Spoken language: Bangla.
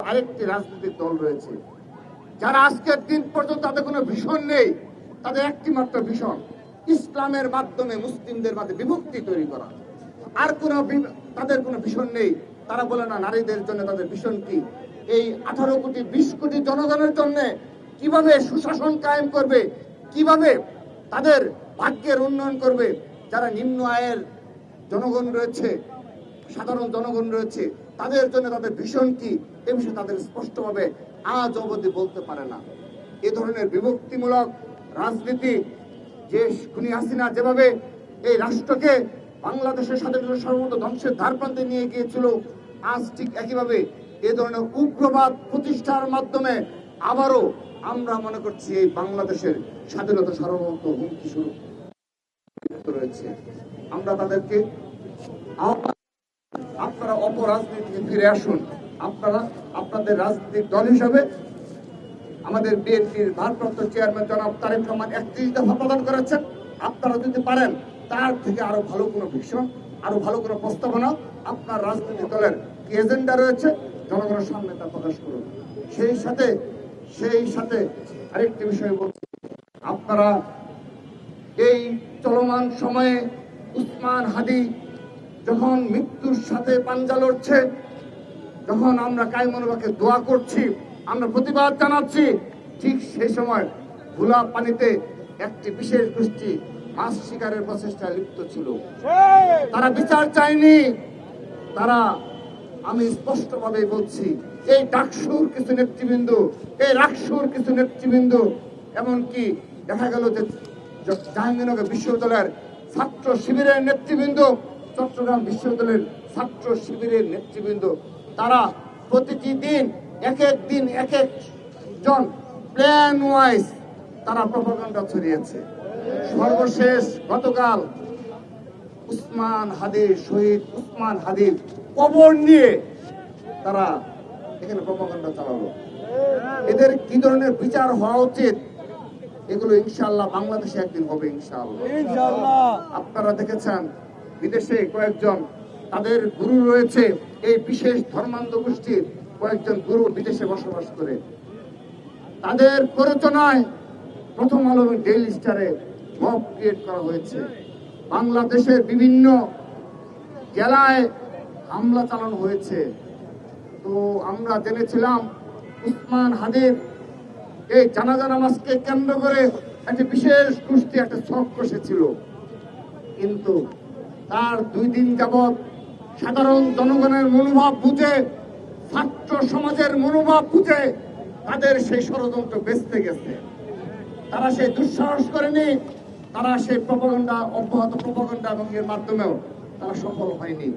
আরেকটি রাজনৈতিক দল রয়েছে যারা আজকের দিন পর্যন্ত তাদের কোনো ভিশন নেই। তাদের একটি মাত্র ভিশন, ইসলামের মাধ্যমে মুসলিমদের মাঝে বিভক্তি তৈরি করা। আর তাদের কোনো ভিশন নেই। তারা বলে না নারীদের জন্য তাদের ভিশন কি, এই 18 কোটি 20 কোটি জনগণের জন্য কিভাবে সুশাসন কায়েম করবে, কিভাবে তাদের ভাগ্যের উন্নয়ন করবে। যারা নিম্ন আয়ের জনগণ রয়েছে, সাধারণ জনগণ রয়েছে, তাদের জন্য তাদের ভিশন কি, এ বিষয়ে তাদের স্পষ্টভাবে আজ অবধি বলতে পারে না। এ ধরনের বিভক্তিমূলক রাজনীতি যে খুনি হাসিনা যেভাবে এই রাষ্ট্রকে বাংলাদেশের স্বাধীনতা সর্বত ধ্বংসের ধারপ্রান্তে নিয়ে গিয়েছিল, আজ ঠিক একইভাবে এ ধরনের উগ্রবাদ প্রতিষ্ঠার মাধ্যমে আবারও আমরা মনে করছি এই বাংলাদেশের স্বাধীনতা সার্বভৌমত্ব হুমকি শুরু রয়েছে। আমরা তাদেরকে আপনারা অপরাজনীতিকে ফিরে আসুন। আপনারা আপনাদের রাজনৈতিক দল হিসাবে আমাদের বিএনপির ভারপ্রাপ্ত চেয়ারম্যান জনাব তারেক রহমান 31 দফা প্রদান করেছেন। আপনারা যদি পারেন তার থেকে আরো ভালো কোনো ভিশন, আরো ভালো কোনো প্রস্তাবনা আপনার রাজনৈতিক দলের কি এজেন্ডা রয়েছে জনগণের সামনে তা প্রকাশ করুন। সেই সাথে আরেকটি বিষয় বলছি, আপনারা এই চলমান সময়ে উসমান হাদি যখন মৃত্যুর সাথে পাঞ্জা লড়ছে, যখন আমরা কায়মনোবাকে দোয়া করছি, আমরা প্রতিবাদ জানাচ্ছি, ঠিক সেই সময় ভোলা পানিতে একটি বিশেষ গোষ্ঠী মাছ শিকারের প্রচেষ্টায় লিপ্ত ছিল। তারা বিচার চায়নি। আমি স্পষ্টভাবে বলছি, এই ডাকসুর কিছু নেতৃবৃন্দ, এই রাকসুর কিছু নেতৃবৃন্দ, এমনকি দেখা গেল যে জাহাঙ্গীরনগর বিশ্ববিদ্যালয়ের ছাত্র শিবিরের নেতৃবৃন্দ, চট্টগ্রাম বিশ্ববিদ্যালয়ের ছাত্র শিবিরের নেতৃবৃন্দ, তারা প্রতিটি দিন এক জন প্ল্যান ওয়াইজ তারা প্রপাগান্ডা ছড়িয়েছে। সর্বশেষ গতকাল শহীদ উসমান হাদির কবর নিয়ে তারা এখানে প্রপাগান্ডা চালালো। এদের কি ধরনের বিচার হওয়া উচিত, এগুলো ইনশাআল্লাহ বাংলাদেশে একদিন হবে ইনশাআল্লাহ। আপনারা দেখেছেন বিদেশে কয়েকজন তাদের গুরু রয়েছে, এই বিশেষ ধর্মান্ধ গোষ্ঠীর কয়েকজন গুরু বিদেশে বসবাস করে। তাদের প্ররোচনায় প্রথম আলো এবং ডেইলি স্টারে মব ক্রিয়েট করা হয়েছে। বাংলাদেশের বিভিন্ন জেলায় হামলা চালানো হয়েছে। তো আমরা জেনেছিলাম উসমান হাদির এই জানাজা নামাজকে কেন্দ্র করে একটি বিশেষ গোষ্ঠী একটা ছক কষেছিল, কিন্তু তার 2 দিন যাবৎ সাধারণ জনগণের মনোভাব বুঝে, ছাত্র সমাজের মনোভাব বুঝে তাদের সেই ষড়যন্ত্র বেঁচতে গেছে। তারা সেই দুঃসাহস করেনি, তারা সেই প্রপাগান্ডা অব্যাহত প্রপাগান্ডা এবং এর মাধ্যমেও তারা সফল হয়নি।